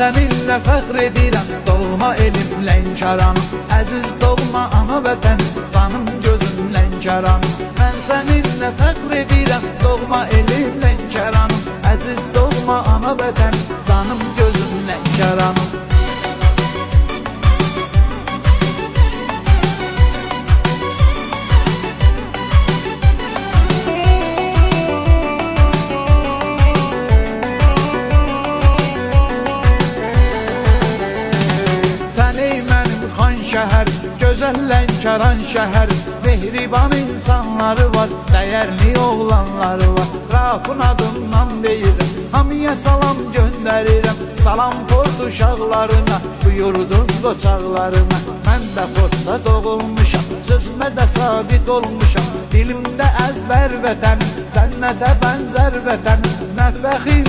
səninlə fəxr edirəm, doğma elim Lənkəranım. Əziz doğma ana vətən, canım gözüm Lənkəranım. Mən səninlə fəxr edirəm, doğma elim Lənkəranım. Əziz doğma ana vətən, canım gözüm Lənkəranım. Şəhər, gözəl Lənkəran şəhər, mehriban insanları var, dəyərli oğlanları var. Rafın adından deyirəm, hamıya salam göndərirəm. Salam Ford uşaqlarına, bu yurdun qoçaqlarına. Mən də Fordda doğulmuşam, sözümə də sadiq olmuşam. Dilimdə əzbər vətənim, cənnətə bənzər vətənim. Nə fəxir